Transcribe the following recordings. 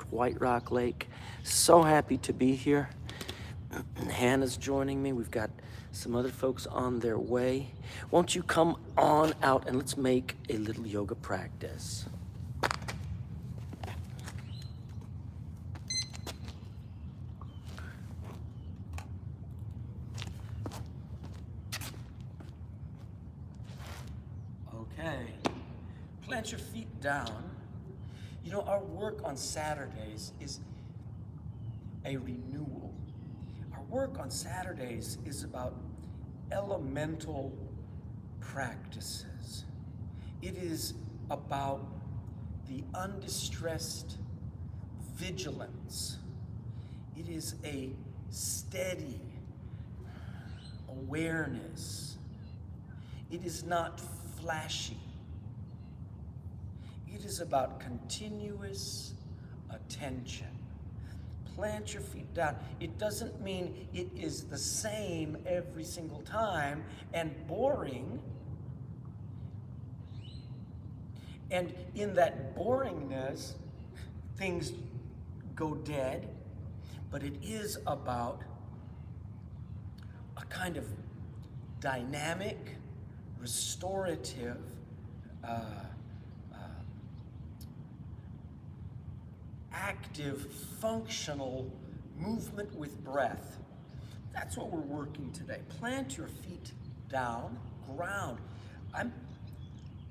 at White Rock Lake. So happy to be here. Hannah's joining me. We've got some other folks on their way. Won't you come on out and let's make a little yoga practice. Okay, plant your feet down. You know, our work on Saturdays is a renewal. Our work on Saturdays is about elemental practices. It is about the undistressed vigilance. It is a steady awareness. It is not flashy. It is about continuous attention. Plant your feet down. It doesn't mean it is the same every single time and boring. And in that boringness, things go dead. But it is about a kind of dynamic, restorative, active, functional movement with breath. That's what we're working today. Plant your feet down, ground. I'm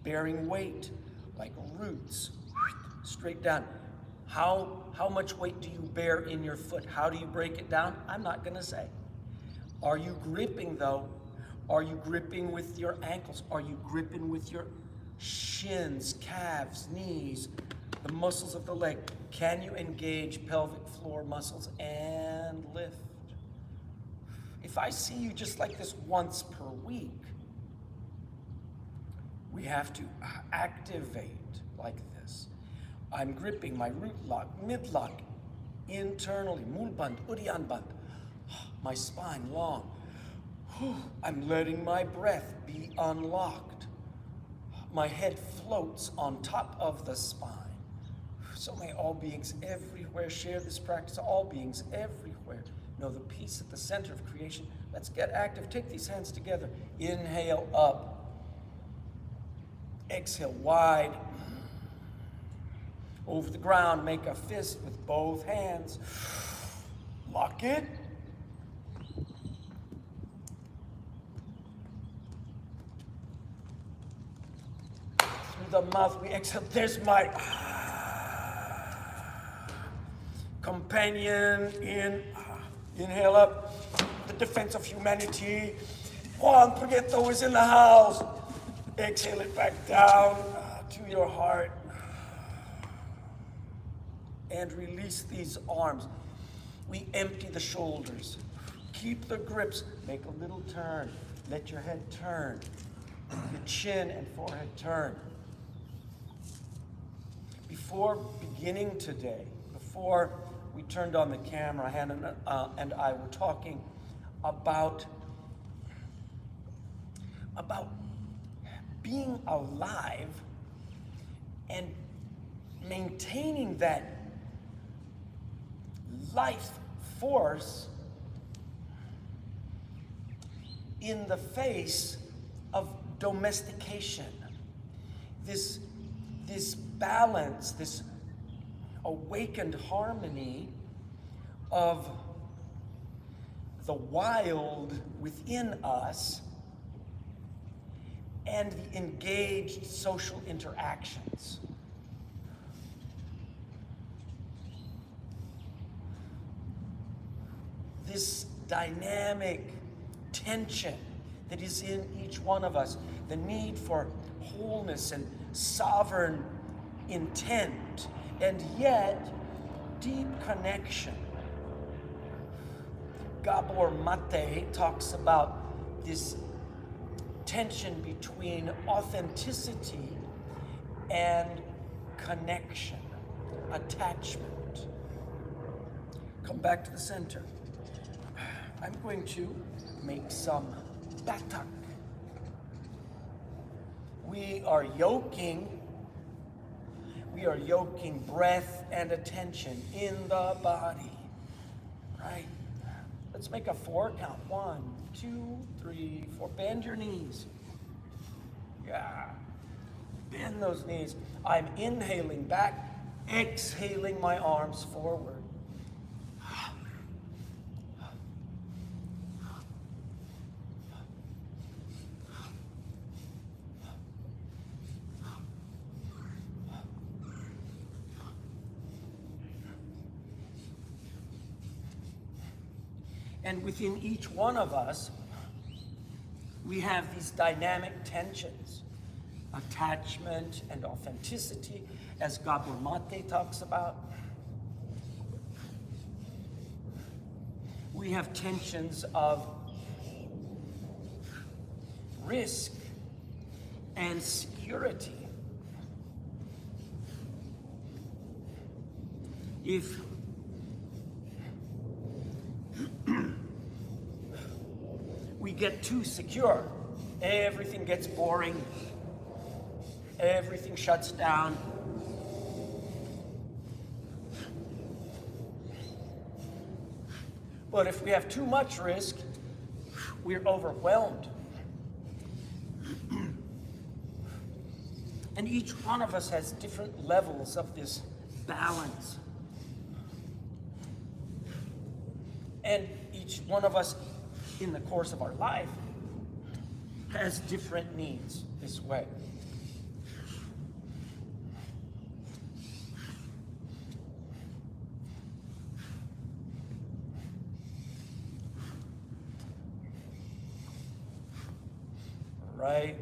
bearing weight like roots, straight down. How much weight do you bear in your foot? How do you break it down? I'm not gonna say. Are you gripping though? Are you gripping with your ankles? Are you gripping with your shins, calves, knees, the muscles of the leg? Can you engage pelvic floor muscles and lift? If I see you just like this once per week, we have to activate like this. I'm gripping my root lock, mid lock, internally, mulband, udyanband, my spine long. I'm letting my breath be unlocked. My head floats on top of the spine. So may all beings everywhere share this practice. All beings everywhere know the peace at the center of creation. Let's get active. Take these hands together. Inhale up. Exhale wide. Over the ground, make a fist with both hands. Lock it. Through the mouth, we exhale. There's my companion in. Inhale up. The defense of humanity. Juan Prieto is in the house. Exhale it back down to your heart. And release these arms. We empty the shoulders. Keep the grips. Make a little turn. Let your head turn. Your chin and forehead turn. Before beginning today, before we turned on the camera, Hannah and I were talking about being alive and maintaining that life force in the face of domestication. This balance, this awakened harmony of the wild within us and the engaged social interactions. This dynamic tension that is in each one of us, the need for wholeness and sovereign intent, and yet deep connection. Gabor Mate talks about this tension between authenticity and connection, attachment. Come back to the center. I'm going to make some batak. We are yoking we are yoking breath and attention in the body, right? Let's make a 4 count. 1, 2, 3, 4. Bend your knees. Yeah. Bend those knees. I'm inhaling back, exhaling my arms forward. And within each one of us, we have these dynamic tensions, attachment and authenticity, as Gabor Mate talks about. We have tensions of risk and security. If we get too secure, everything gets boring, everything shuts down. But if we have too much risk, we're overwhelmed. And each one of us has different levels of this balance. And each one of us in the course of our life has different needs this way. Right?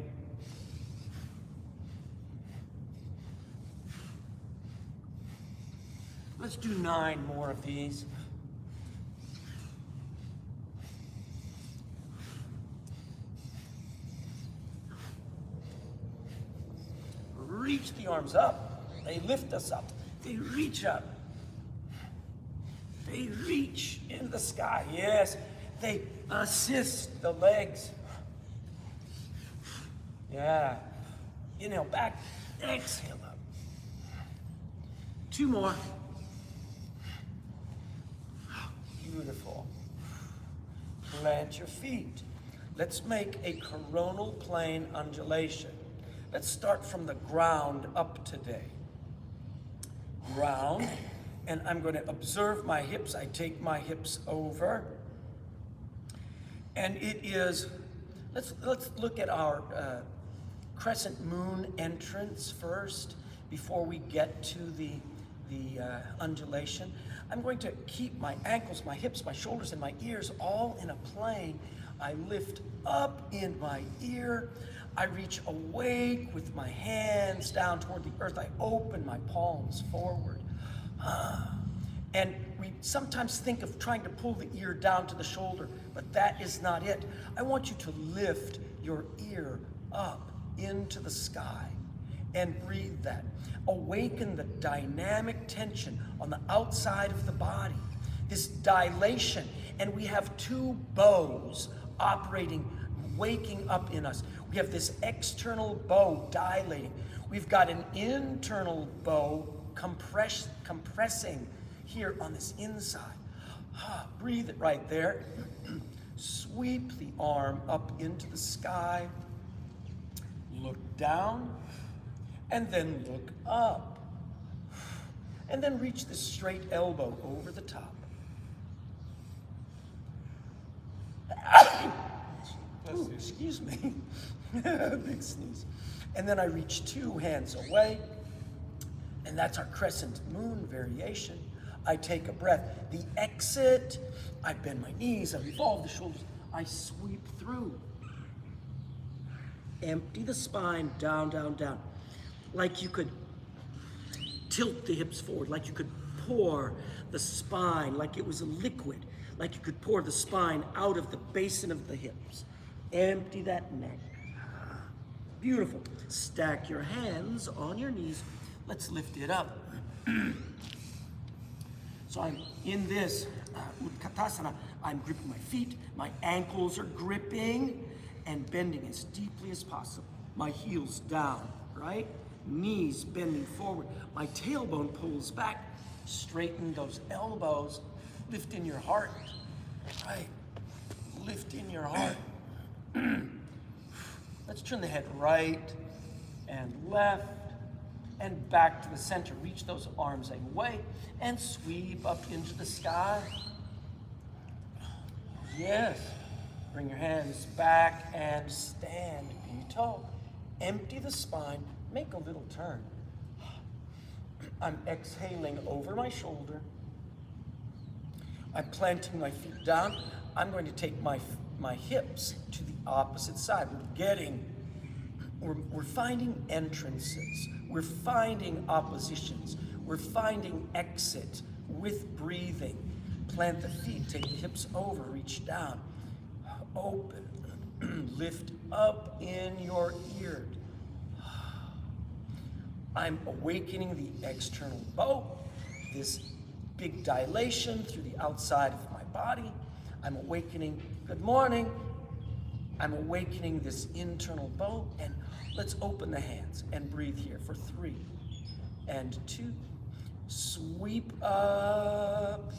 Let's do 9 more of these. Reach the arms up. They lift us up. They reach up. They reach in the sky. Yes. They assist the legs. Yeah. Inhale back. Exhale up. 2 more. Beautiful. Plant your feet. Let's make a coronal plane undulation. Let's start from the ground up today. Ground, and I'm going to observe my hips. I take my hips over, and it is, let's look at our crescent moon entrance first before we get to the undulation. I'm going to keep my ankles, my hips, my shoulders, and my ears all in a plane. I lift up in my ear. I reach awake with my hands down toward the earth. I open my palms forward. And we sometimes think of trying to pull the ear down to the shoulder, but that is not it. I want you to lift your ear up into the sky and breathe that. Awaken the dynamic tension on the outside of the body, this dilation. And we have 2 bows operating, waking up in us. We have this external bow dilating. We've got an internal bow compressing here on this inside. Breathe it right there. Sweep the arm up into the sky. Look down, and then look up. And then reach this straight elbow over the top. Ooh, excuse me. Big sneeze. And then I reach 2 hands away, and that's our crescent moon variation. I take a breath. The exit, I bend my knees, I revolve the shoulders, I sweep through. Empty the spine, down, down, down. Like you could tilt the hips forward, like you could pour the spine, like it was a liquid, like you could pour the spine out of the basin of the hips. Empty that neck. Beautiful. Stack your hands on your knees. Let's lift it up. So I'm in this Utkatasana. I'm gripping my feet. My ankles are gripping and bending as deeply as possible. My heels down, right? knees bending forward. My tailbone pulls back. Straighten those elbows. Lift in your heart. Right. Lift in your heart. Let's turn the head right and left and back to the center. Reach those arms away and sweep up into the sky. Yes. Bring your hands back and stand. Be tall. Empty the spine. Make a little turn. I'm exhaling over my shoulder. I'm planting my feet down. I'm going to take my hips to the opposite side. We're finding entrances. We're finding oppositions. We're finding exit with breathing. Plant the feet, take the hips over, reach down. Open, lift up in your ear. I'm awakening the external bow, this big dilation through the outside of my body. I'm awakening, good morning. I'm awakening this internal bow, and let's open the hands and breathe here for 3 and 2. Sweep up,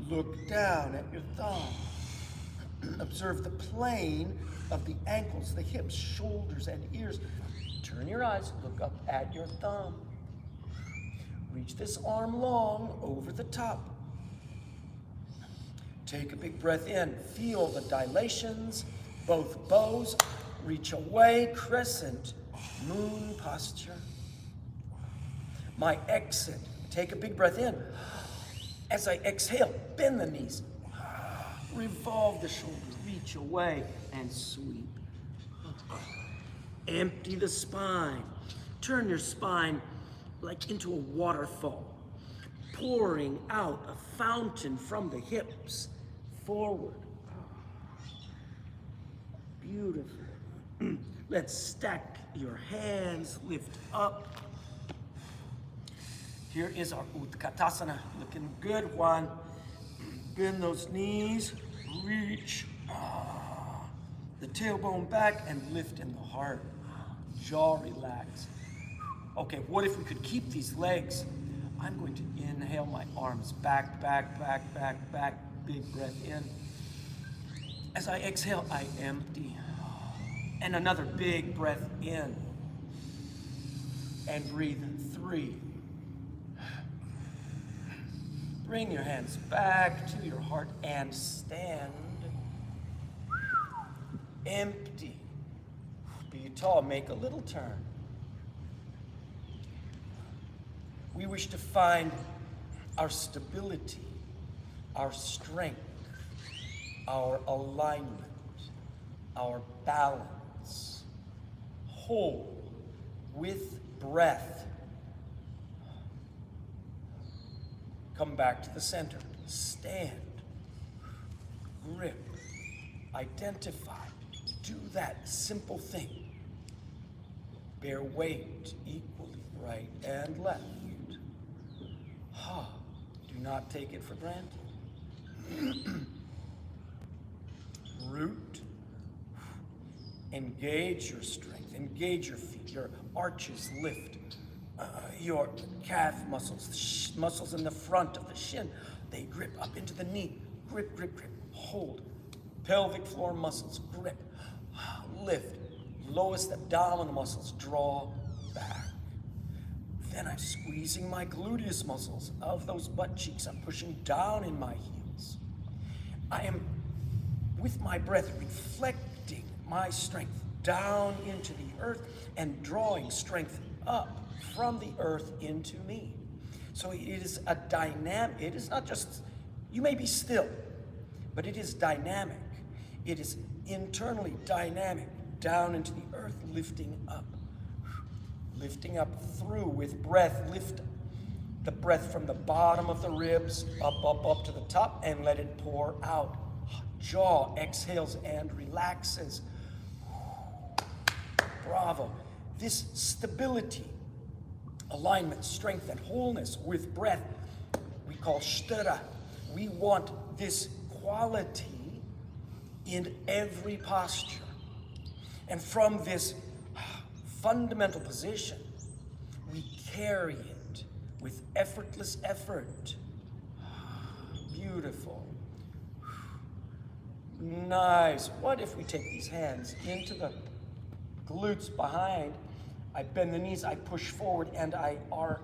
look down at your thumb. Observe the plane of the ankles, the hips, shoulders, and ears. Turn your eyes, look up at your thumb. Reach this arm long over the top. Take a big breath in. Feel the dilations, both bows. Reach away, crescent, moon posture. My exit. Take a big breath in. As I exhale, bend the knees. Revolve the shoulders, reach away and sweep. Empty the spine. Turn your spine like into a waterfall, pouring out a fountain from the hips forward. Beautiful. Let's stack your hands, lift up. Here is our Utkatasana, looking good one. Bend those knees, reach the tailbone back and lift in the heart. Jaw relax. Okay, what if we could keep these legs? I'm going to inhale my arms back, back, back, back, back. Big breath in. As I exhale, I empty. And another big breath in. And breathe 3. Bring your hands back to your heart and stand. Empty. Be tall, make a little turn. We wish to find our stability, our strength, our alignment, our balance, whole, with breath. Come back to the center. Stand. Grip. Identify. Do that simple thing. Bear weight equally, right and left. Do not take it for granted. Root. Engage your strength. Engage your feet. Your arches lift. Your calf muscles, muscles in the front of the shin, they grip up into the knee. Grip, grip, grip. Hold. Pelvic floor muscles, grip. Lift. Lowest abdominal muscles, draw back. Then I'm squeezing my gluteus muscles of those butt cheeks. I'm pushing down in my heels. I am, with my breath, reflecting my strength down into the earth and drawing strength up from the earth into me. So it is a dynamic, it is not just, you may be still, but it is dynamic. It is internally dynamic, down into the earth, lifting up. Lifting up through with breath, lift the breath from the bottom of the ribs, up, up, up to the top, and let it pour out. Jaw exhales and relaxes. Bravo. This stability, alignment, strength, and wholeness with breath, we call sthira. We want this quality in every posture. And from this fundamental position. We carry it with effortless effort. Beautiful. Nice. What if we take these hands into the glutes behind? I bend the knees, I push forward, and I arc.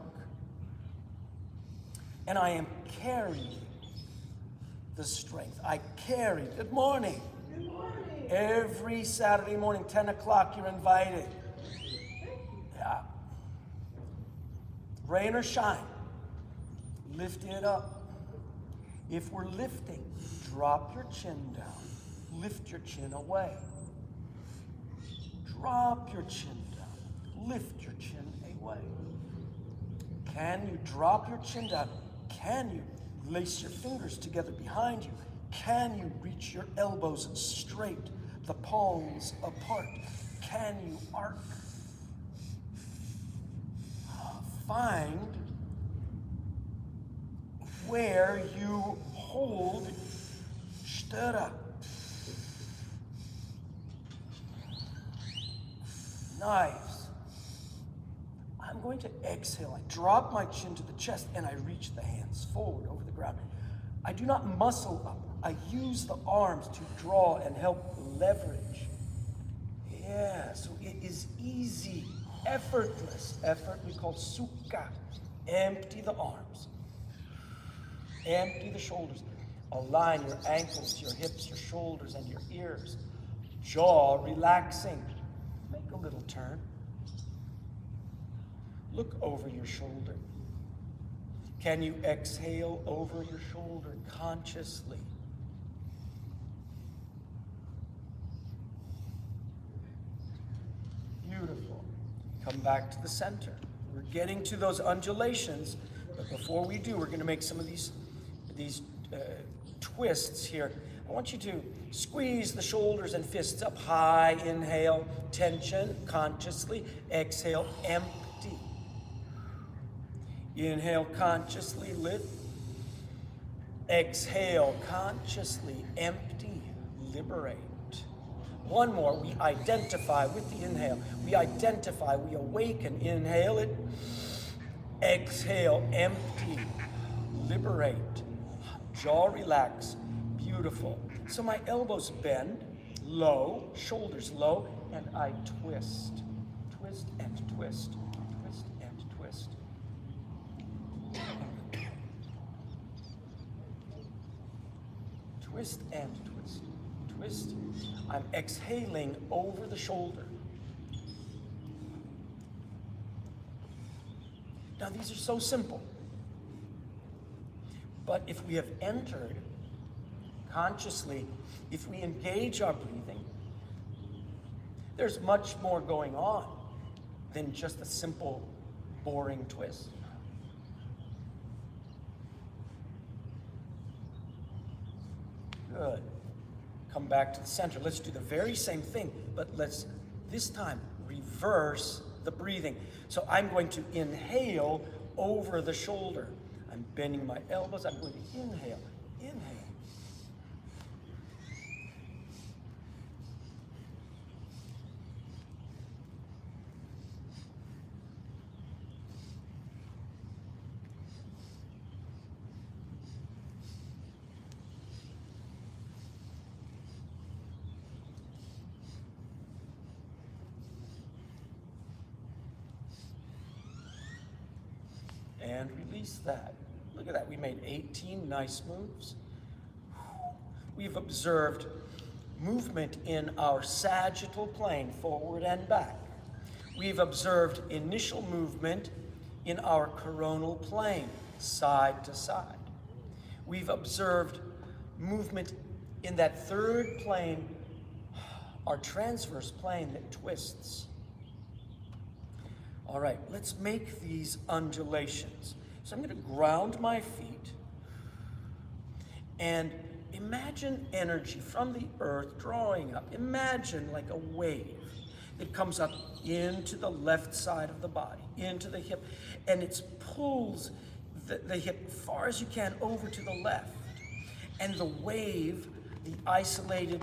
And I am carrying the strength. I carry. Good morning. Good morning. Every Saturday morning, 10 o'clock, you're invited. Yeah. Rain or shine, lift it up. If we're lifting, drop your chin down. Lift your chin away. Drop your chin down. Lift your chin away. Can you drop your chin down? Can you lace your fingers together behind you? Can you reach your elbows straight, the palms apart? Can you arc? Find where you hold Störa. Nice. I'm going to exhale. I drop my chin to the chest and I reach the hands forward over the ground. I do not muscle up. I use the arms to draw and help leverage. Yeah, so it is easy, effortless. Effort we call sukha. Empty the arms. Empty the shoulders. Align your ankles, your hips, your shoulders, and your ears. Jaw relaxing. Make a little turn. Look over your shoulder. Can you exhale over your shoulder consciously? Beautiful. Come back to the center. We're getting to those undulations, but before we do, we're going to make some of these twists here. I want you to squeeze the shoulders and fists up high. Inhale, tension, consciously. Exhale, empty. Inhale, consciously, lift. Exhale, consciously, empty, liberate. One more, we identify with the inhale. We identify, we awaken. Inhale it. Exhale, empty, liberate. Jaw relax, beautiful. So my elbows bend, low, shoulders low, and I twist. Twist and twist, twist and twist. Twist and twist, twist. I'm exhaling over the shoulder. Now these are so simple. But if we have entered consciously, if we engage our breathing, there's much more going on than just a simple, boring twist. Good. Come back to the center. Let's do the very same thing, but let's this time reverse the breathing. So I'm going to inhale over the shoulder. I'm bending my elbows. I'm going to inhale, inhale. And release that. Look at that, we made 18 nice moves. We've observed movement in our sagittal plane, forward and back. We've observed initial movement in our coronal plane, side to side. We've observed movement in that third plane, our transverse plane that twists. All right, let's make these undulations. So I'm going to ground my feet and imagine energy from the earth drawing up. Imagine like a wave that comes up into the left side of the body, into the hip, and it pulls the hip far as you can over to the left. And the wave, the isolated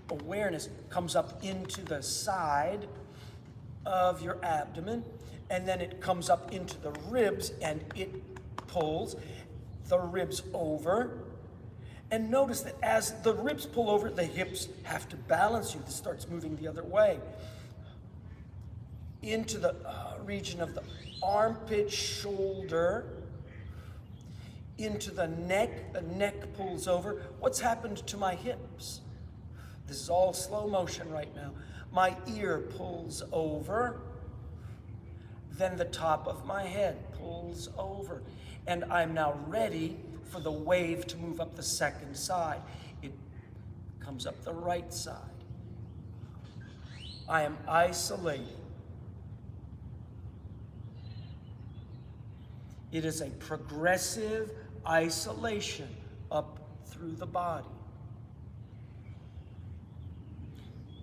awareness, comes up into the side of your abdomen, and then it comes up into the ribs and it pulls the ribs over. And notice that as the ribs pull over, the hips have to balance you. This starts moving the other way. Into the region of the armpit, shoulder, into the neck pulls over. What's happened to my hips? This is all slow motion right now. My ear pulls over, then the top of my head pulls over. And I'm now ready for the wave to move up the second side. It comes up the right side. I am isolating. It is a progressive isolation up through the body.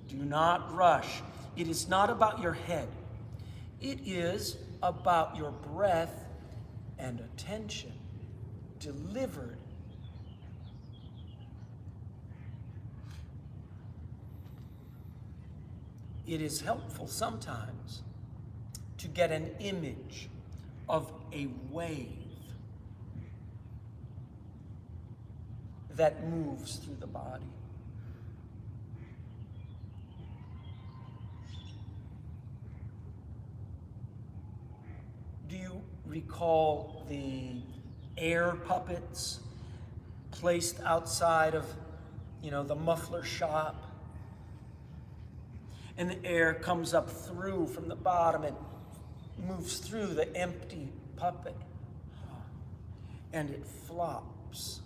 Do not rush. It is not about your head. It is about your breath and attention delivered. It is helpful sometimes to get an image of a wave that moves through the body. Do you recall the air puppets placed outside of, the muffler shop? And the air comes up through from the bottom and moves through the empty puppet. And it flops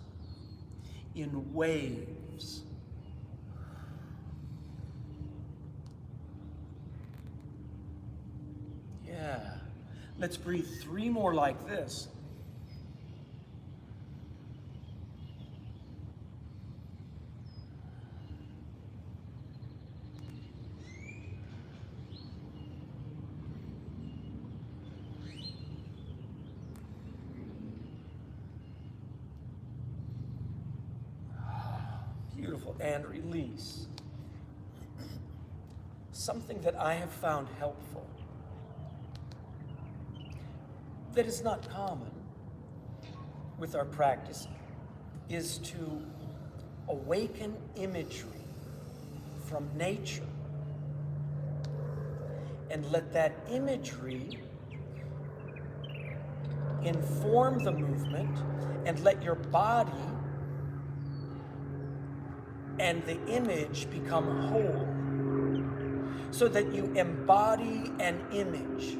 in waves. Yeah. Let's breathe 3 more like this. Beautiful. And release. Something that I have found helpful, that is not common with our practice, is to awaken imagery from nature and let that imagery inform the movement, and let your body and the image become whole, so that you embody an image.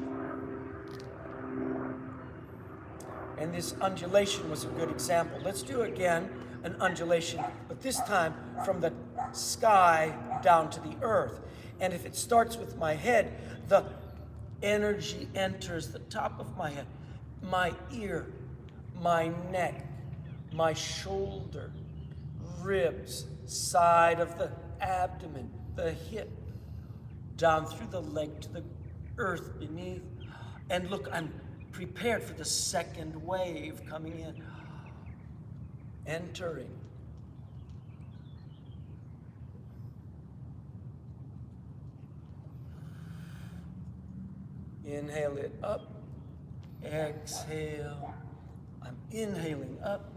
And this undulation was a good example. Let's do again an undulation, but this time from the sky down to the earth. And if it starts with my head, the energy enters the top of my head, my ear, my neck, my shoulder, ribs, side of the abdomen, the hip, down through the leg to the earth beneath. And look, I'm prepared for the second wave coming in, entering. Inhale it up, exhale. I'm inhaling up,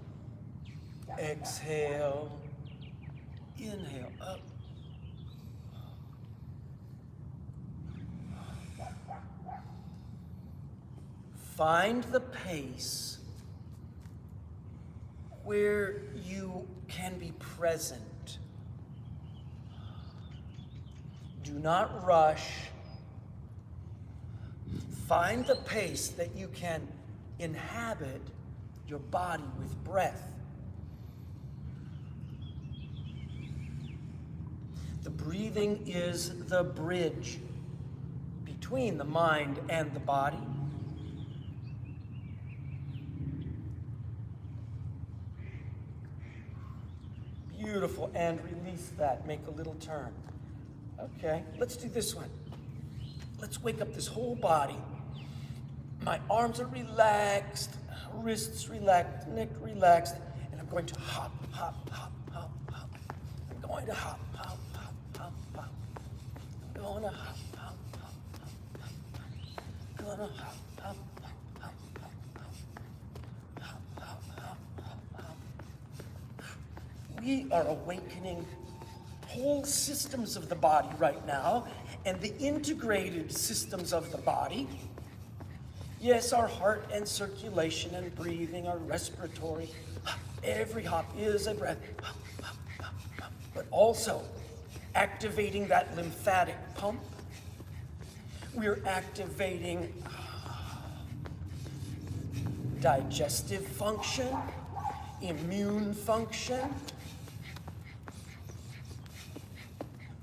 exhale, inhale up. Find the pace where you can be present. Do not rush. Find the pace that you can inhabit your body with breath. The breathing is the bridge between the mind and the body. Beautiful. And release that. Make a little turn. Okay, let's do this one. Let's wake up this whole body. My arms are relaxed, wrists relaxed, neck relaxed, and I'm going to hop, hop, hop, hop, hop. I'm going to hop, hop, hop, hop, hop. I'm going to hop, hop, hop, hop. We are awakening whole systems of the body right now, and the integrated systems of the body. Yes, our heart and circulation and breathing, our respiratory, every hop is a breath, but also activating that lymphatic pump. We're activating digestive function, immune function,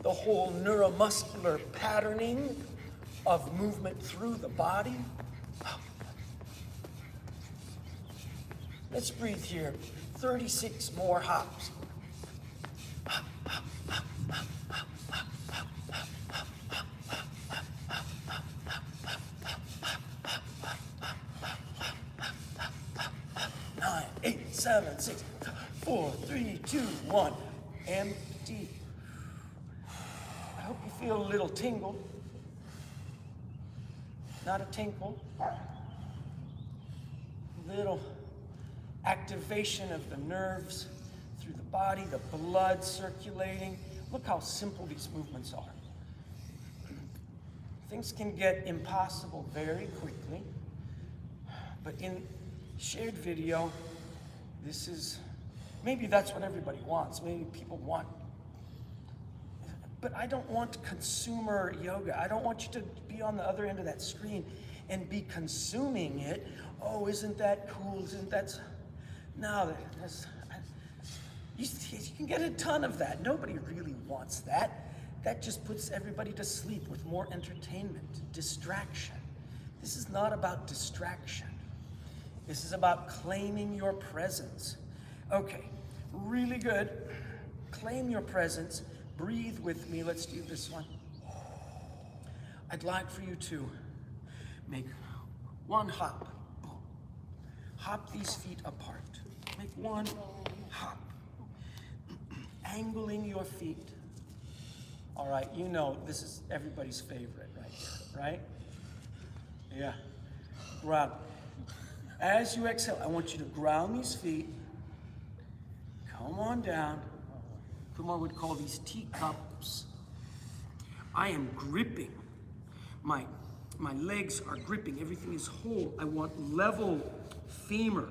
the whole neuromuscular patterning of movement through the body. Let's breathe here. 36 more hops. 9, 8, 7, 6, 4, 3, 2, 1. Empty. I hope you feel a little tingle. Not a tinkle. Little activation of the nerves through the body, the blood circulating. Look how simple these movements are. Things can get impossible very quickly, but in shared video, this is, maybe that's what everybody wants. Maybe people want, but I don't want consumer yoga. I don't want you to be on the other end of that screen and be consuming it. Oh, isn't that cool? Isn't that... No, you can get a ton of that. Nobody really wants that. That just puts everybody to sleep with more entertainment, distraction. This is not about distraction. This is about claiming your presence. Okay, really good. Claim your presence. Breathe with me. Let's do this one. I'd like for you to make one hop. Hop these feet apart. Make one hop. Angling your feet. All right, you know this is everybody's favorite right here, right? Yeah. Ground. As you exhale, I want you to ground these feet. Come on down. Kumar would call these teacups. I am gripping. My legs are gripping. Everything is whole. I want level femur.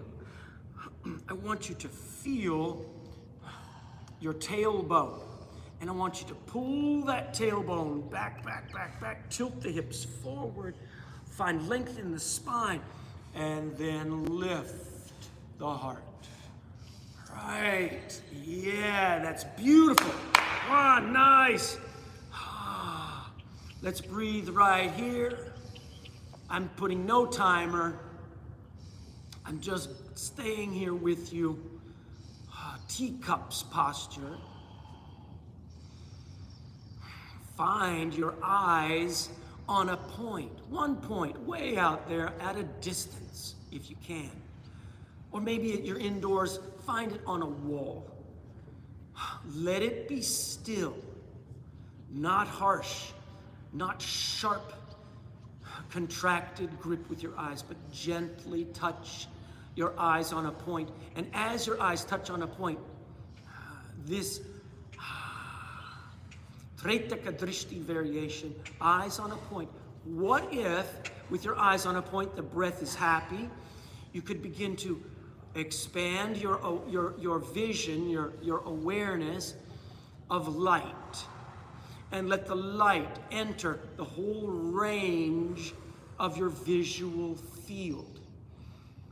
I want you to feel your tailbone. And I want you to pull that tailbone back, back, back, back. Tilt the hips forward. Find length in the spine. And then lift the heart. Right. Yeah, that's beautiful. Ah, nice. Let's breathe right here. I'm putting no timer. I'm just staying here with you. Teacups posture. Find your eyes on a point, one point, way out there at a distance, if you can. Or maybe you're indoors, find it on a wall. Let it be still, not harsh, not sharp, contracted grip with your eyes, but gently touch your eyes on a point. And as your eyes touch on a point, this Tretaka Drishti variation, eyes on a point. What if, with your eyes on a point, the breath is happy? You could begin to expand your vision, your awareness of light. And let the light enter the whole range of your visual field.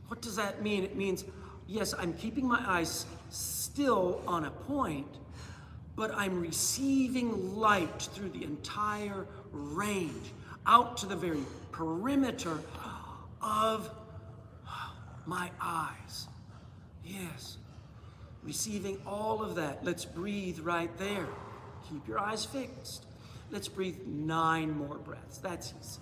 What does that mean? It means, yes, I'm keeping my eyes still on a point, but I'm receiving light through the entire range, out to the very perimeter of my eyes. Yes, receiving all of that. Let's breathe right there. Keep your eyes fixed. Let's breathe 9 more breaths. That's easy.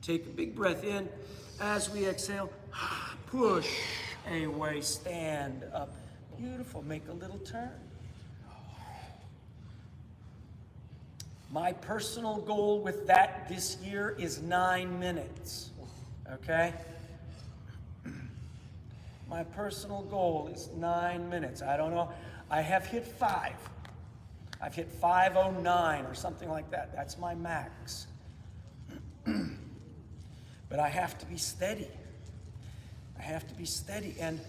Take a big breath in. As we exhale, push away, stand up. Beautiful, make a little turn. My personal goal with that this year is 9 minutes, okay? My personal goal is 9 minutes. I don't know, I have hit 5. I've hit 5:09 or something like that. That's my max. But I have to be steady. I have to be steady, and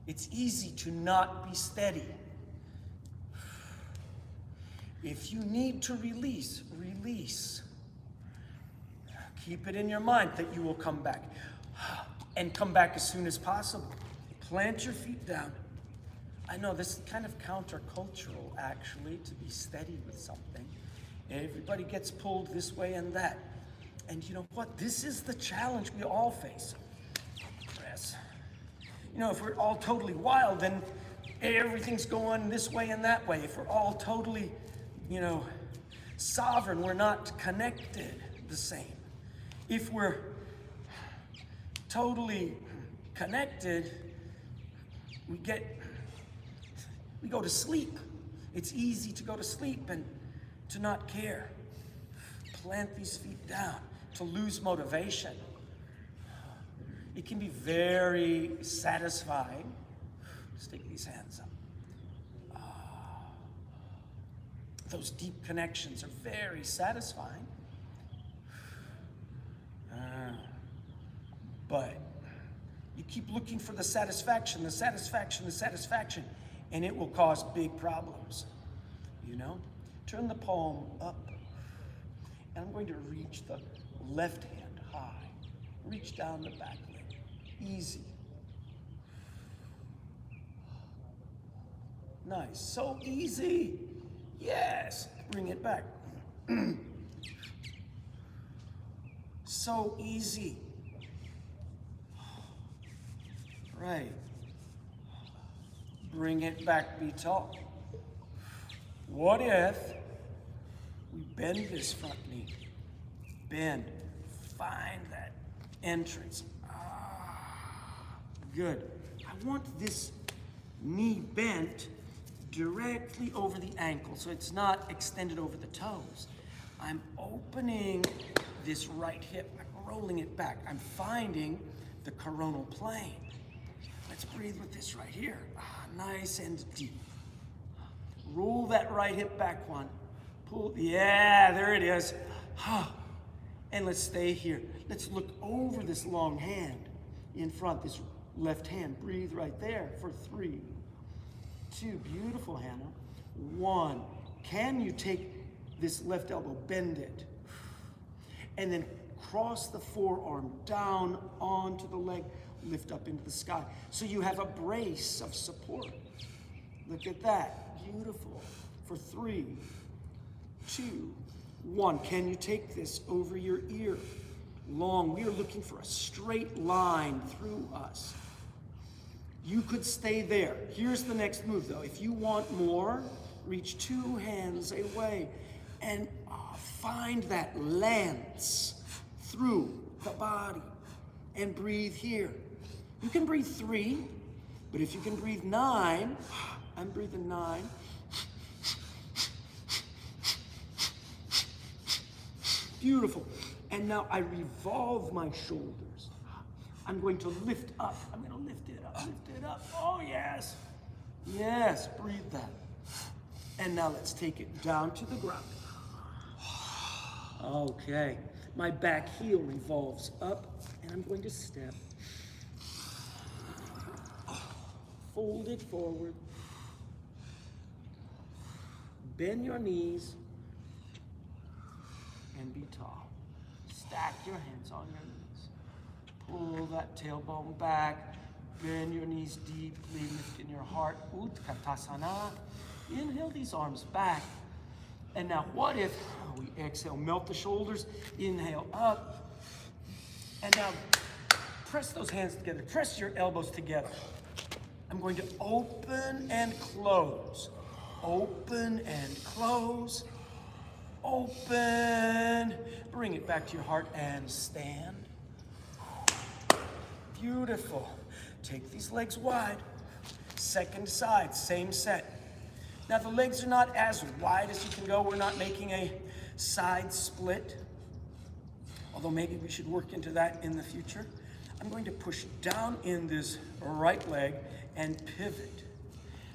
it's easy to not be steady. If you need to release, release. Keep it in your mind that you will come back, and come back as soon as possible. Plant your feet down. I know this is kind of countercultural, actually, to be steady with something. Everybody gets pulled this way and that. And you know what? This is the challenge we all face. Press. You know, if we're all totally wild, then everything's going this way and that way. If we're all totally, you know, sovereign, we're not connected the same. If we're totally connected, we go to sleep. It's easy to go to sleep and to not care. Plant these feet down, to lose motivation. It can be very satisfying. Stick these hands up. Those deep connections are very satisfying. But you keep looking for the satisfaction, and it will cause big problems, you know? Turn the palm up, and I'm going to reach the left hand high. Reach down the back leg, easy. Nice, so easy. Yes, bring it back. So easy. Right. Bring it back, be tall. What if we bend this front knee? Bend. Find that entrance. Good. I want this knee bent directly over the ankle, so it's not extended over the toes. I'm opening this right hip. I'm rolling it back. I'm finding the coronal plane. Let's breathe with this right here. Nice and deep. Roll that right hip back one. Pull, yeah, there it is. And let's stay here. Let's look over this long hand in front, this left hand. Breathe right there for 3, 2, beautiful, Hannah. 1, can you take this left elbow, bend it, and then cross the forearm down onto the leg, lift up into the sky. So you have a brace of support. Look at that, beautiful. For 3, 2, 1, can you take this over your ear? Long, we are looking for a straight line through us. You could stay there. Here's the next move though. If you want more, reach 2 hands away and find that lance through the body and breathe here. You can breathe 3, but if you can breathe 9, I'm breathing 9. Beautiful. And now I revolve my shoulders. I'm going to lift up. I'm going to lift it up, lift it up. Oh, yes. Yes, breathe that. And now let's take it down to the ground. Okay. My back heel revolves up, and I'm going to step. Fold it forward. Bend your knees and be tall. Stack your hands on your knees. Pull that tailbone back. Bend your knees deeply, lift in your heart. Utkatasana. Inhale these arms back. And now what if we exhale, melt the shoulders, inhale up. And now press those hands together. Press your elbows together. I'm going to open and close. Open and close. Open. Bring it back to your heart and stand. Beautiful. Take these legs wide. Second side, same set. Now the legs are not as wide as you can go. We're not making a side split, although maybe we should work into that in the future. I'm going to push down in this right leg and pivot.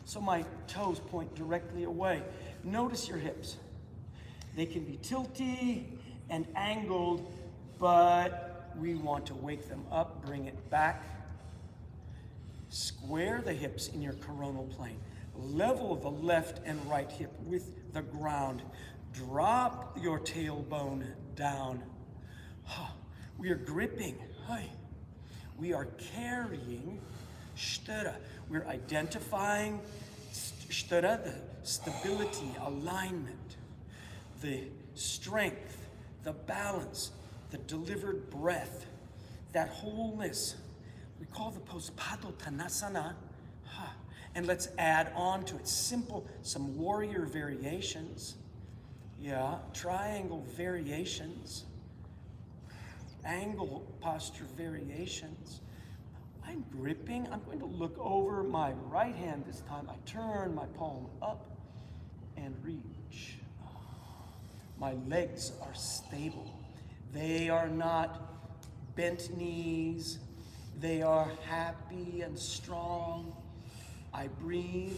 So my toes point directly away. Notice your hips. They can be tilty and angled, but we want to wake them up, bring it back. Square the hips in your coronal plane. Level the left and right hip with the ground. Drop your tailbone down. We are gripping. We are carrying störa. We're identifying störa, the stability, alignment, the strength, the balance, the delivered breath, that wholeness. We call the pose Padottanasana. And let's add on to it simple, some warrior variations. Yeah, triangle variations. Angle posture variations. I'm gripping. I'm going to look over my right hand this time. I turn my palm up and reach. My legs are stable. They are not bent knees. They are happy and strong. I breathe.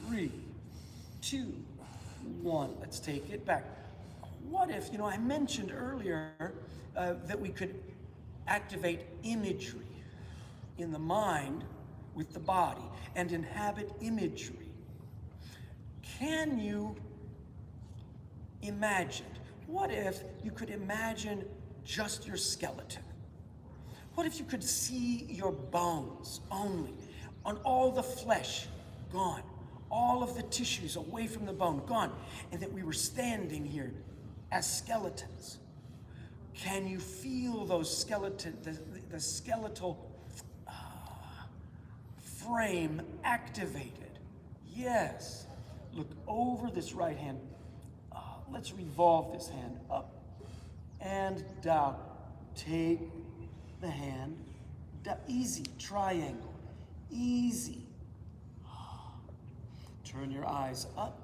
3, 2, 1. Let's take it back. What if, I mentioned earlier that we could activate imagery in the mind with the body and inhabit imagery. Can you imagine? What if you could imagine just your skeleton? What if you could see your bones only, on all the flesh gone, all of the tissues away from the bone gone, and that we were standing here as skeletons? Can you feel those the skeletal frame activated? Yes. Look over this right hand. Let's revolve this hand up and down. Take the hand down. Easy, triangle. Easy. Turn your eyes up.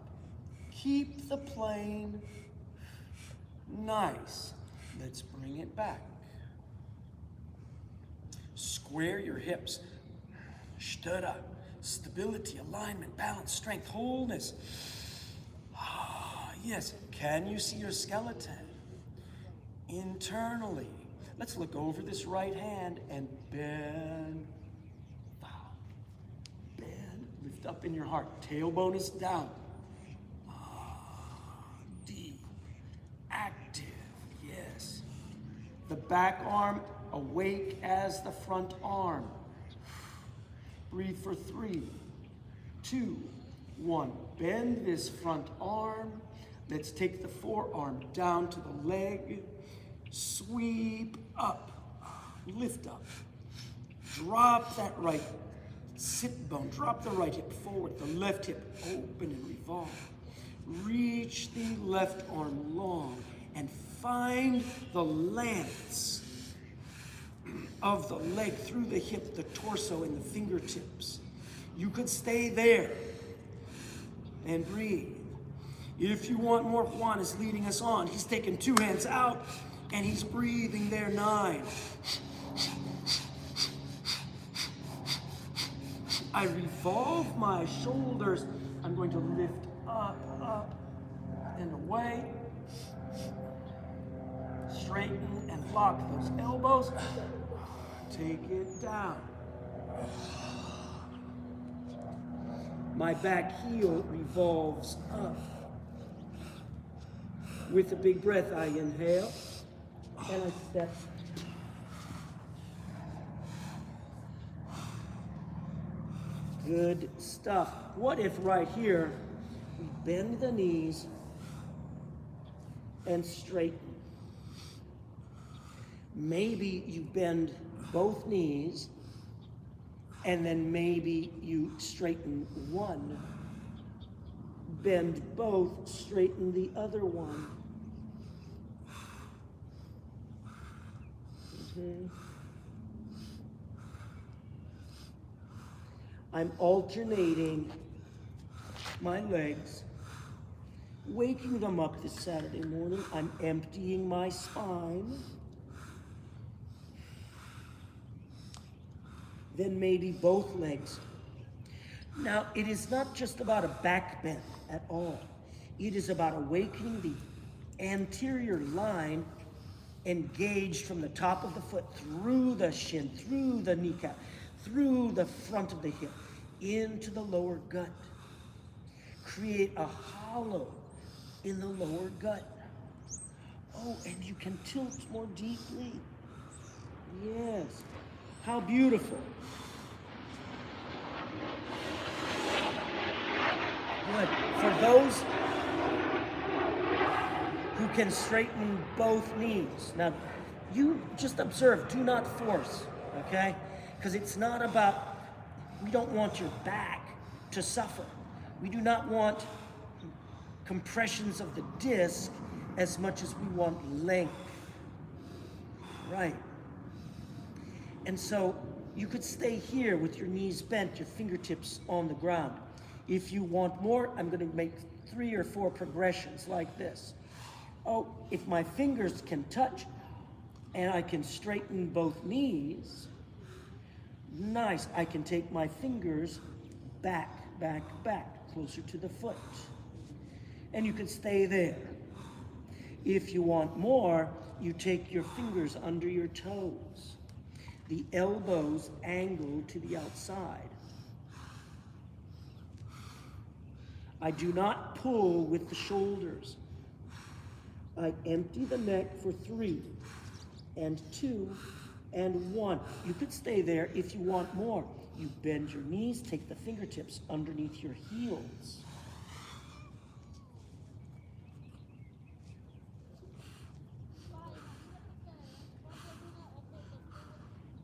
Keep the plane. Nice. Let's bring it back. Square your hips. Störa. Stability, alignment, balance, strength, wholeness. Yes. Can you see your skeleton? Internally. Let's look over this right hand and bend. Bend. Lift up in your heart. Tailbone is down. Deep. Active. Yes. The back arm awake as the front arm. Breathe for 3, 2, 1. Bend this front arm. Let's take the forearm down to the leg. Sweep up. Lift up. Drop that right sit bone. Drop the right hip forward. The left hip open and revolve. Reach the left arm long and find the lance of the leg through the hip, the torso, and the fingertips. You could stay there and breathe. If you want more, Juan is leading us on. He's taking 2 hands out and he's breathing there 9. I revolve my shoulders. I'm going to lift up, and away. Straighten and lock those elbows. Take it down. My back heel revolves up. With a big breath, I inhale and I step. Good stuff. What if right here we bend the knees and straighten? Maybe you bend both knees and then maybe you straighten one, bend both, straighten the other one. I'm alternating my legs, waking them up this Saturday morning. I'm emptying my spine. Then maybe both legs. Now, it is not just about a back bend at all. It is about awakening the anterior line engaged from the top of the foot, through the shin, through the kneecap, through the front of the hip, into the lower gut. Create a hollow in the lower gut. Oh, and you can tilt more deeply. Yes. How beautiful. Good. For those who can straighten both knees. Now, you just observe, do not force, okay? Because it's not about, we don't want your back to suffer. We do not want compressions of the disc as much as we want length. Right. And so you could stay here with your knees bent, your fingertips on the ground. If you want more, I'm going to make 3 or 4 progressions like this. Oh, if my fingers can touch and I can straighten both knees, nice. I can take my fingers back, closer to the foot. And you can stay there. If you want more, you take your fingers under your toes. The elbows angle to the outside. I do not pull with the shoulders. I empty the neck for 3 and 2 and 1. You could stay there if you want more. You bend your knees, take the fingertips underneath your heels.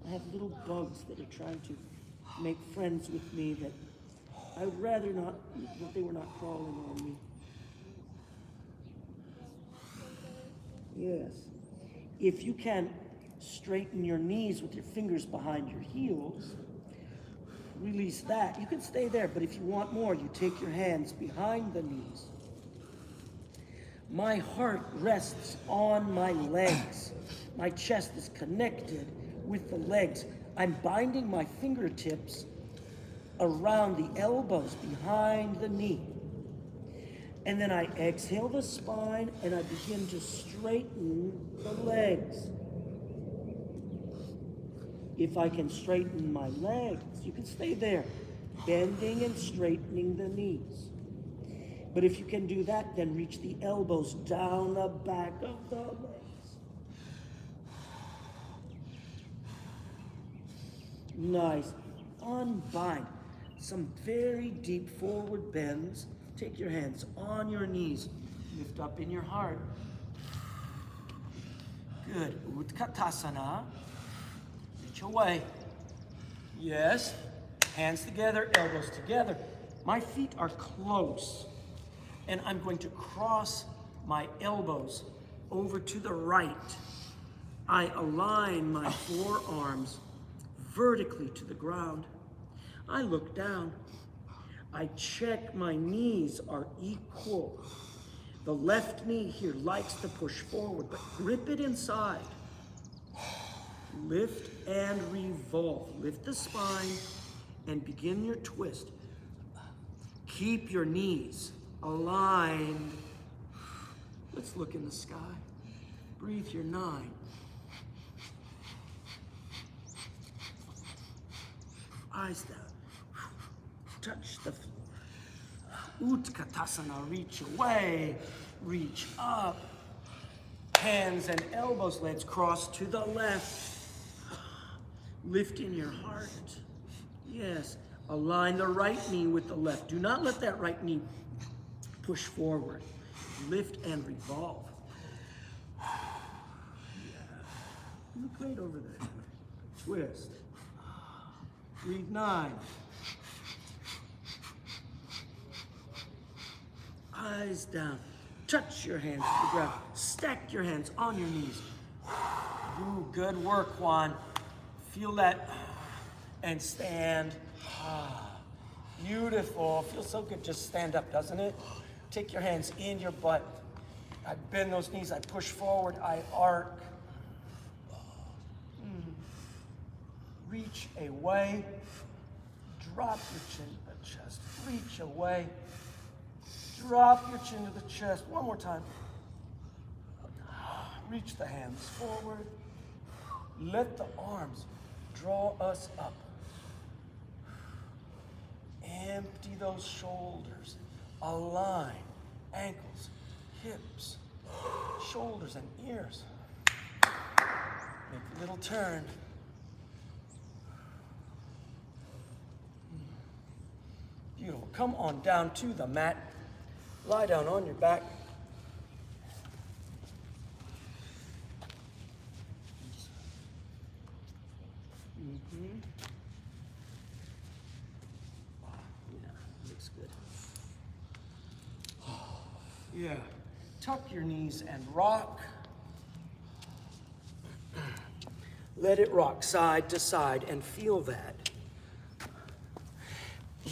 I have little bugs that are trying to make friends with me that I would rather not, that they were not crawling on me. Yes. If you can straighten your knees with your fingers behind your heels, release that. You can stay there, but if you want more, you take your hands behind the knees. My heart rests on my legs. My chest is connected with the legs. I'm binding my fingertips around the elbows behind the knee. And then I exhale the spine and I begin to straighten the legs. If I can straighten my legs, you can stay there, bending and straightening the knees. But if you can do that, then reach the elbows down the back of the legs. Nice. Unbind. Some very deep forward bends. Take your hands on your knees. Lift up in your heart. Good. Utkatasana. Reach away. Yes. Hands together, elbows together. My feet are close. And I'm going to cross my elbows over to the right. I align my forearms vertically to the ground. I look down. I check my knees are equal. The left knee here likes to push forward, but grip it inside. Lift and revolve. Lift the spine and begin your twist. Keep your knees aligned. Let's look in the sky. Breathe your 9. Eyes down. Touch the floor. Utkatasana, reach away, reach up. Hands and elbows, legs cross to the left. Lift in your heart. Yes, align the right knee with the left. Do not let that right knee push forward. Lift and revolve. Yeah. Look right over there. Twist. Breathe 9. eyes down. Touch your hands to the ground. Stack your hands on your knees. Ooh, good work, Juan. Feel that and stand. Beautiful. Feels so good. Just stand up, doesn't it? Take your hands in your butt. I bend those knees. I push forward. I arc. Reach away. Drop your chin to the chest. Reach away. Drop your chin to the chest. One more time. Reach the hands forward. Let the arms draw us up. Empty those shoulders. Align ankles, hips, shoulders, and ears. Make a little turn. Beautiful. Come on down to the mat. Lie down on your back. Looks good. Yeah. Tuck your knees and rock. Let it rock side to side and feel that.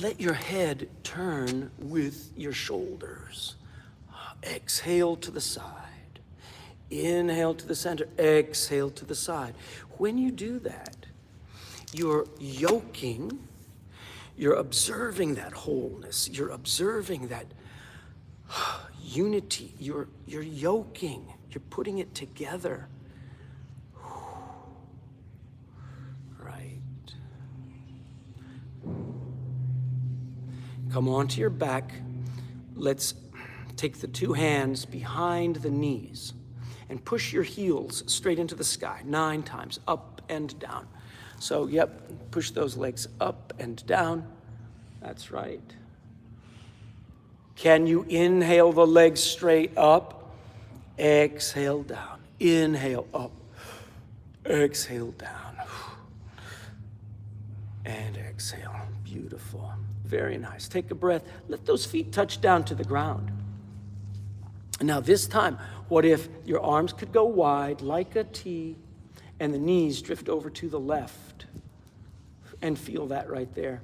Let your head turn with your shoulders. Exhale to the side. Inhale to the center. Exhale to the side. When you do that, you're yoking. You're observing that wholeness. You're observing that unity. You're yoking. You're putting it together. Right. Come onto your back. Let's take the two hands behind the knees and push your heels straight into the sky 9 times, up and down. So, yep, push those legs up and down. That's right. Can you inhale the legs straight up? Exhale down. Inhale up. Exhale down. And exhale. Beautiful. Very nice. Take a breath. Let those feet touch down to the ground. Now this time, what if your arms could go wide like a T and the knees drift over to the left? And feel that right there.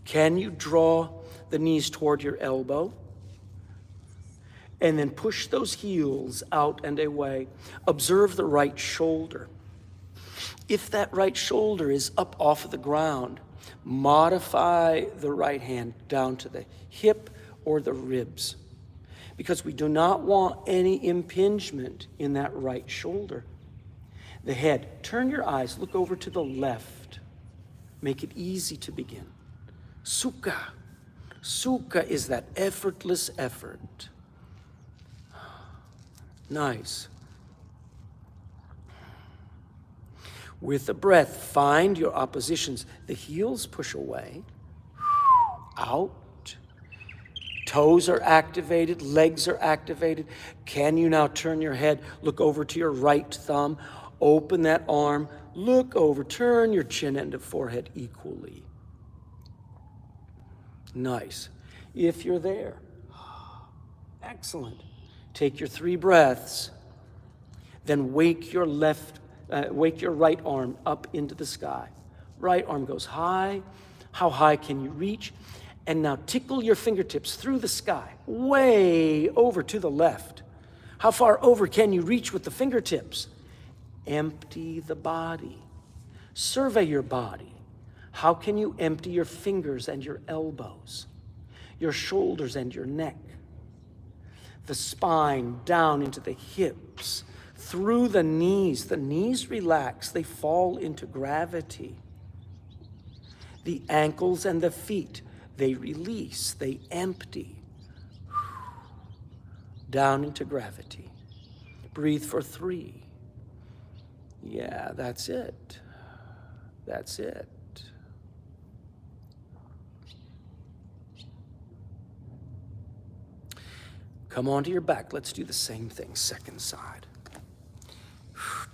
Can you draw the knees toward your elbow? And then push those heels out and away. Observe the right shoulder. If that right shoulder is up off of the ground, modify the right hand down to the hip or the ribs, because we do not want any impingement in that right shoulder. The head, turn your eyes, look over to the left. Make it easy to begin. Sukha. Sukha is that effortless effort. Nice. With the breath, find your oppositions. The heels push away, out. Toes are activated, legs are activated. Can you now turn your head, look over to your right thumb, open that arm, look over, turn your chin and the forehead equally. Nice. If you're there, excellent. Take your 3 breaths, then wake your right arm up into the sky. Right arm goes high. How high can you reach? And now tickle your fingertips through the sky, way over to the left. How far over can you reach with the fingertips? Empty the body. Survey your body. How can you empty your fingers and your elbows, your shoulders and your neck? The spine down into the hips, through the knees. The knees relax, they fall into gravity. The ankles and the feet, they release, they empty. Down into gravity. Breathe for 3. Yeah, that's it. That's it. Come onto your back. Let's do the same thing, second side.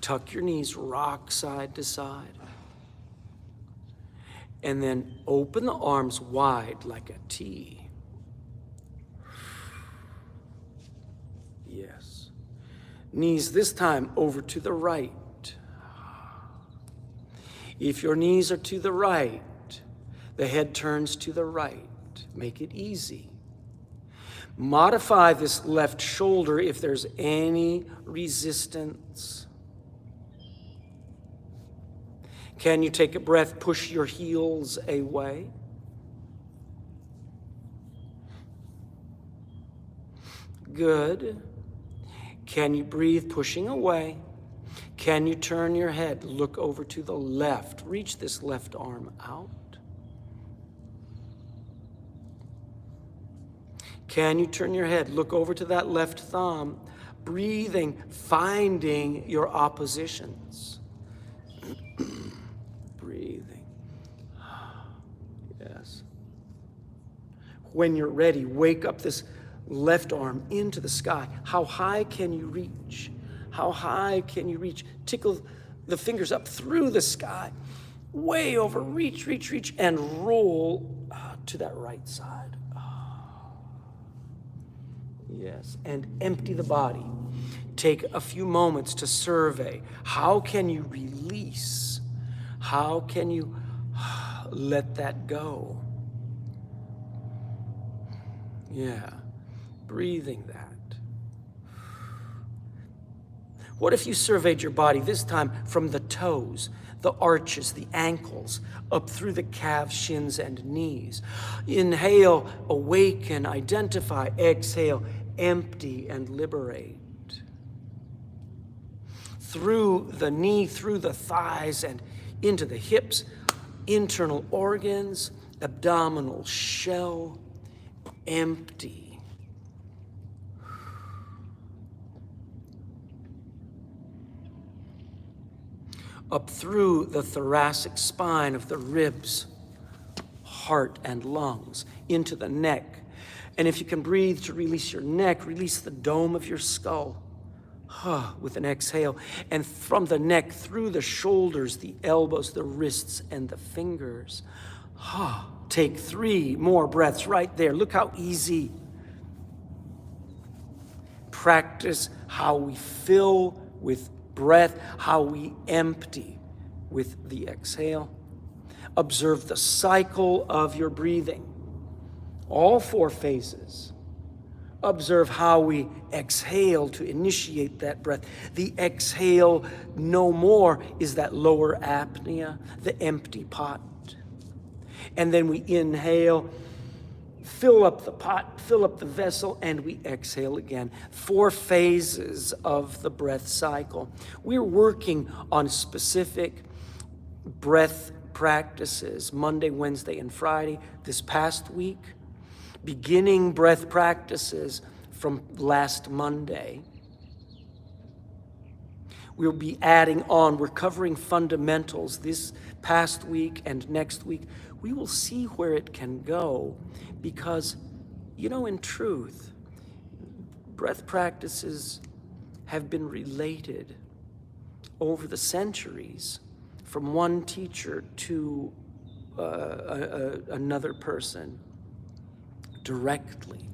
Tuck your knees, rock side to side. And then open the arms wide like a T. Knees this time over to the right. If your knees are to the right, the head turns to the right. Make it easy. Modify this left shoulder if there's any resistance. Can you take a breath, push your heels away? Good. Can you breathe, pushing away? Can you turn your head, look over to the left, reach this left arm out? Can you turn your head, look over to that left thumb, breathing, finding your oppositions? Breathing. Yes. When you're ready, wake up this left arm into the sky. How high can you reach? How high can you reach? Tickle the fingers up through the sky, way over, reach, reach, reach, and roll to that right side. Yes, and empty the body. Take a few moments to survey. How can you release? How can you let that go? Yeah, breathing that. What if you surveyed your body this time from the toes, the arches, the ankles, up through the calves, shins, and knees? Inhale, awaken, identify. Exhale, empty and liberate. Through the knee, through the thighs, and into the hips, internal organs, abdominal shell, empty. Up through the thoracic spine of the ribs, heart and lungs, into the neck. And if you can breathe to release your neck, release the dome of your skull with an exhale. And from the neck, through the shoulders, the elbows, the wrists, and the fingers. Take 3 more breaths right there. Look how easy. Practice how we fill with breath, how we empty with the exhale. Observe the cycle of your breathing. All 4 phases. Observe how we exhale to initiate that breath. The exhale no more is that lower apnea, the empty pot. And then we inhale, fill up the pot, fill up the vessel, and we exhale again. 4 phases of the breath cycle. We're working on specific breath practices Monday, Wednesday, and Friday. This past week, beginning breath practices from last Monday. We'll be adding on, we're covering fundamentals this past week and next week. We will see where it can go because, in truth, breath practices have been related over the centuries from one teacher to another person directly.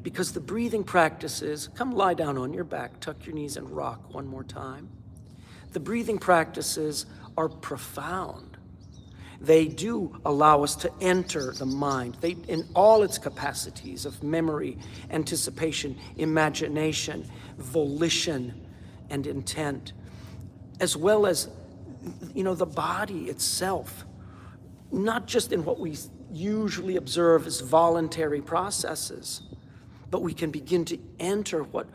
Because the breathing practices, come lie down on your back, tuck your knees and rock one more time. The breathing practices are profound. They do allow us to enter the mind. They, in all its capacities of memory, anticipation, imagination, volition, and intent, as well as, the body itself, not just in what we usually observe as voluntary processes, but we can begin to enter what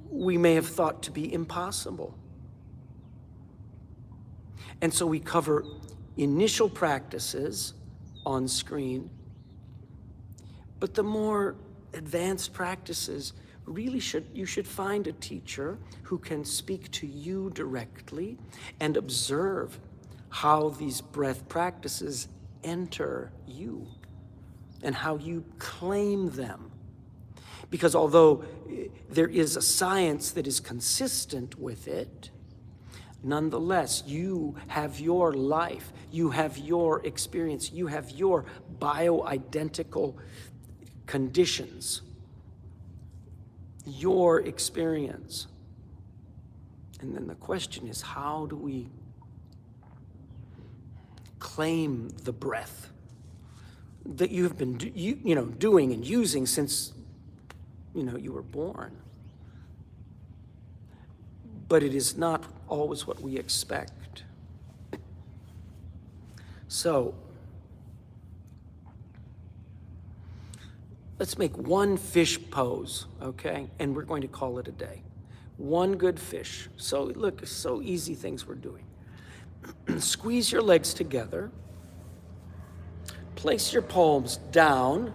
we may have thought to be impossible. And so we cover initial practices on screen, but the more advanced practices really you should find a teacher who can speak to you directly and observe how these breath practices enter you and how you claim them. Because although there is a science that is consistent with it, nonetheless, you have your life, you have your experience, you have your bioidentical conditions. your experience. And then the question is, how do we claim the breath that you have been doing and using since you were born? But it is not always what we expect. So let's make one fish pose, okay? And we're going to call it a day. One good fish. So look, so easy things we're doing. Squeeze your legs together. Place your palms down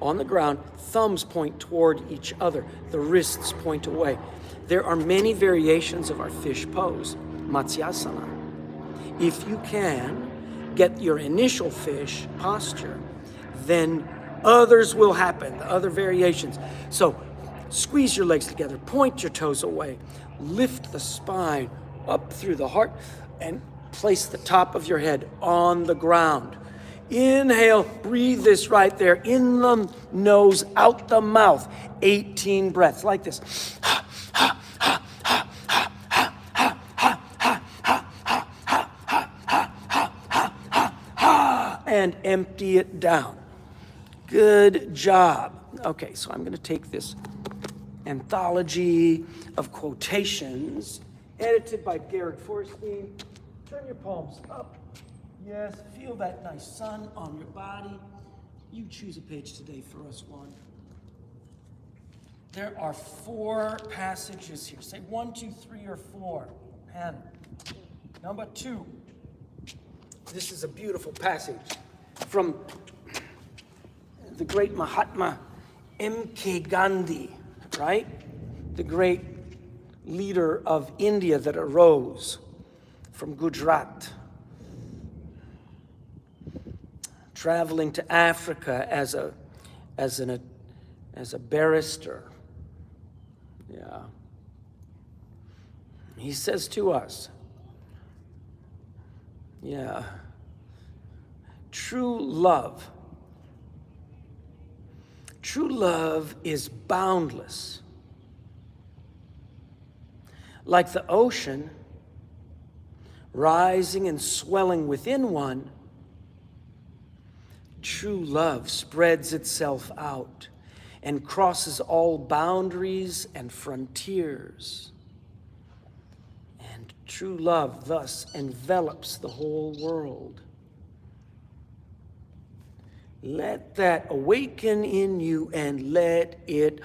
on the ground. Thumbs point toward each other. The wrists point away. There are many variations of our fish pose, Matsyasana. If you can get your initial fish posture, then others will happen, the other variations. So squeeze your legs together, point your toes away, lift the spine up through the heart, and place the top of your head on the ground. Inhale, breathe this right there, in the nose, out the mouth. 18 breaths, like this. And empty it down. Good job. Okay, so I'm going to take this anthology of quotations, edited by Garrett Forstein. Turn your palms up. Yes, feel that nice sun on your body. You choose a page today for us, one. There are 4 passages here. Say 1, 2, 3, or 4. Hannah. Number 2. This is a beautiful passage from the great Mahatma M.K. Gandhi, right? The great leader of India that arose from Gujarat, traveling to Africa as a barrister. Yeah. He says to us, true love is boundless. Like the ocean, rising and swelling within one, true love spreads itself out and crosses all boundaries and frontiers. And true love thus envelops the whole world. Let that awaken in you and let it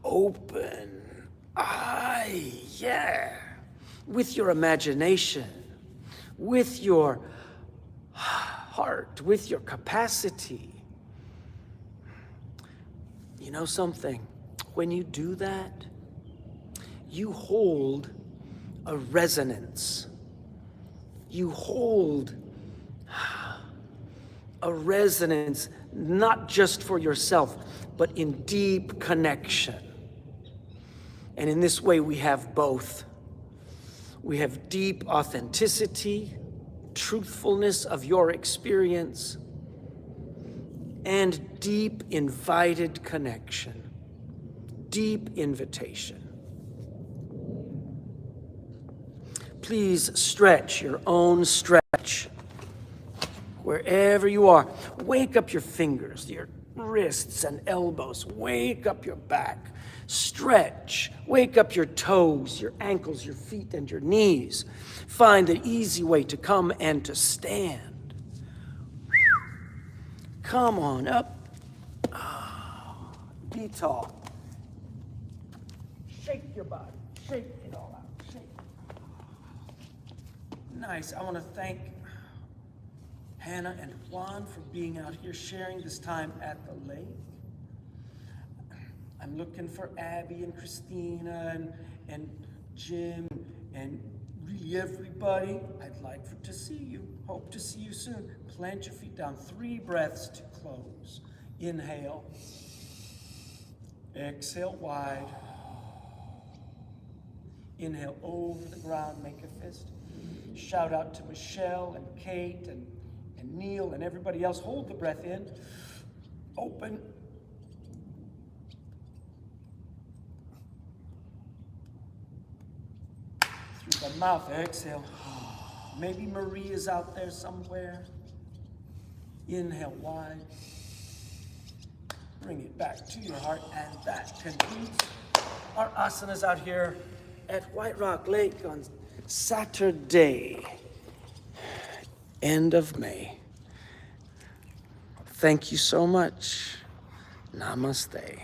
open. Yeah. With your imagination, with your heart, with your capacity. You know something? When you do that, you hold a resonance. You hold a resonance, not just for yourself, but in deep connection. And in this way, we have both. We have deep authenticity, truthfulness of your experience, and deep invited connection, deep invitation. Please stretch your own stretch. Wherever you are, wake up your fingers, your wrists and elbows, wake up your back, stretch, wake up your toes, your ankles, your feet, and your knees. Find an easy way to come and to stand. Come on up. Be tall. Shake your body, shake it all out, shake. Nice, I want to thank Hannah and Juan for being out here sharing this time at the lake. I'm looking for Abby and Christina and Jim and really everybody. I'd like to see you. Hope to see you soon. Plant your feet down. 3 breaths to close. Inhale. Exhale wide. Inhale over the ground. Make a fist. Shout out to Michelle and Kate and Neil and everybody else. Hold the breath in. Open. the mouth. Exhale. Maybe Marie is out there somewhere. Inhale wide. Bring it back to your heart, and that concludes our asanas out here at White Rock Lake on Saturday, end of May. Thank you so much. Namaste.